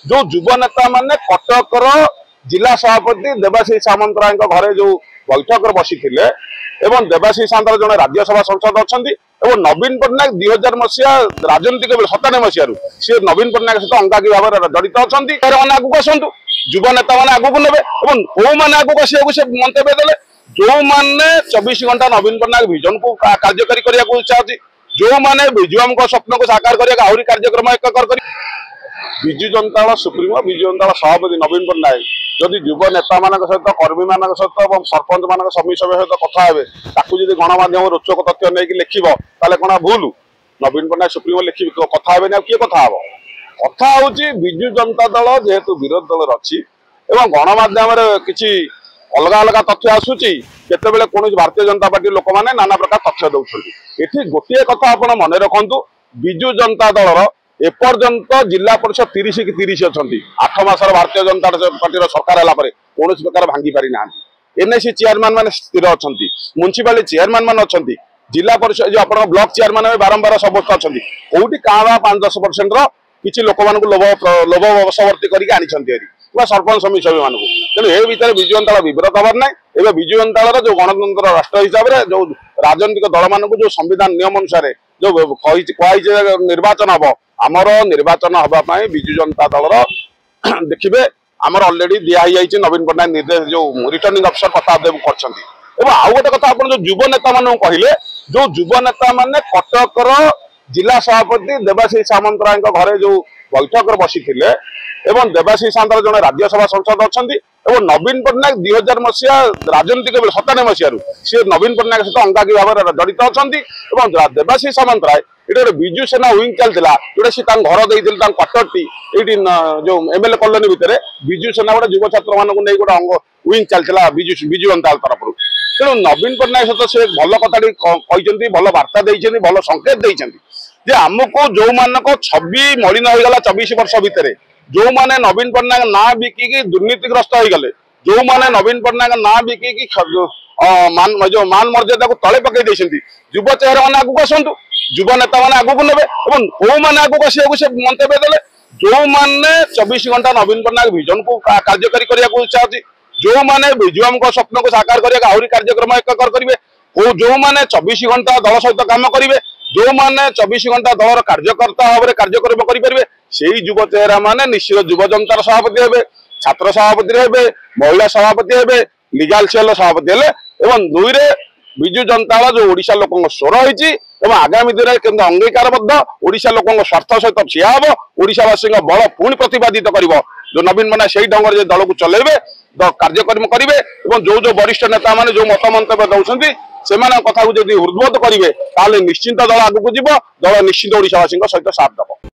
जो युव नेता माने कटकर जिला सभापति देवाशीष सामंतराय घरे जो बैठक बसी एवं देवाशीष सामंतराय जड़े राज्यसभा सांसद अच्छा नवीन पट्टनायक 2000 मसीहा राजनीतिक 97 मसीह सी नवीन पट्टनायक सहित अंगागी भाव जड़ित अच्छा आगू आसतु युव नेता मैंने आगू ने कौ मैंने आगू आसो से मंतव्य देले जो मैंने 24 घंटा नवीन पट्टनायक विजन को कार्यकारी करने को इच्छा अच्छी जो मैंने विजुआम स्वप्न को साकार करने आहरी कार्यक्रम एक विजु जनता दल सुप्रीमो विजु जनता दल सभापति नवीन पट्टनायक जदि युव नेता मान सहित कर्मी मान सहित और सरपंच मान समिति सभ्य सहित कथा हे गणमाध्यम रोचक तथ्य नहीं लिखिब ताले कौन भूल नवीन पट्टनायक सुप्रीमो लिखी कथा हे किए कथा हे कथा हूँ विजु जनता दल जेहेतु विरोधी दल अच्छी गणमाध्यम किसी अलग अलग तथ्य आसूची केतबेले कौन भारतीय जनता पार्टी लोक मैंने नाना प्रकार तथ्य दौरान ये गोटे कथा आप मन रखु विजु जनता दल एपर्यंत जिला परिषद 30 कि 30 अच्छा 8 मासर भारतीय जनता पार्टी सरकार है कौन प्रकार भांगी पारि ना एनएसी चेयरमैन मैंने स्थिर अच्छा म्युनिसिपालिटी चेयरमैन मान अच्छा जिला परिषद जो आप ब्लॉक चेयरमैन बारंबार समस्त अच्छा कौटी क्या 5-10% किसी लोक मान लोभ वशवर्ती करके सरपंच समिति सभ्य मानक तेणु ए भितर विजु जनता दल विव्रत हबार ना एवं विजु जनता दल जो गणतंत्र राष्ट्र हिसाब से जो राजनीतिक दल मानक जो संविधान नियम अनुसार जो कही निर्वाचन हम आमर निर्वाचन हाँपाई विजु जनता दल देखिए आमर अलरेडी दिखाई नवीन पट्टनायक निर्देश जो रिटर्निंग अफिसर कथादेव कर आउ गोटे कथा आप जो युव नेता मान कहले जो युव नेता माने कटकर जिला सभापति देवाशीष सामंतराय घरे जो बैठक बसी एवं देवाशीष सामंतराय जड़े राज्यसभा सांसद अच्छा नवीन पट्टनायक 2000 मसीहा राजनीतिक 97 मसीह सी नवीन पट्टनायक सहित अंगागी भाव जड़ित अच्छा देवाशीष सामंतराय ये विजु सेना विंग चलता जोटा सी घर देते क्वार्टरटी ये जो एमएलए कॉलोनी भितर विजु सेना गोटे युव छात्र मानक नहीं गोटे अंग विंग चलता विजु जनता तरफ तेणु नवीन पट्टनायक सहित से भल कथा भल वार्ता देते भल संकेत देते आमको जो मानक छवि मलिन होगा 24 वर्ष भितर जो माने नवीन पट्टनायक ना बिकिकी दुर्नीतिग्रस्त हो गले जो माने नवीन पट्टनायक ना बिकिकी जो मान मर्यादा को तले पकई युव चेहरा मैंने आगू आसतु युव नेता मैंने आगू ने कौ मैंने आगू आसो से मंतव्य देले जो मैंने 24 घंटा नवीन पट्टनायक विजन को कार्यकारी करने को इच्छा अच्छी जो मैंने विजुआम स्वप्न को साकार करने आहरी कार्यक्रम एक करेंगे जो मैंने 24 घंटा दल सहित काम करेंगे जो मैंने 24 घंटा दलर कार्यकर्ता भाव में कार्यक्रम करेंगे से युव चेहरा माने निश्चित युव जनतार सभापति हे छात्र सभापति हे महिला सभापति हे लिगाल सेल सभापति हे दुई विजु जनता दल जो ओडिशा लोकों स्वर होती आगामी दिन में अंगीकारबद्ध ओडिशा लोकों स्वार्थ सहित ठिया हम ओडिशावासी बल पुणी प्रतिपादित कर जो नवीन मैंने से ढंग से दल को चलेबे कार्यक्रम करेंगे जो जो वरिष्ठ नेता मैंने जो मत मंतव्य दौरान से कथा को हृदबोध करेंगे निश्चिंत दल आगू जीव दल निश्चित ओडिशावासी सहित साथ देव।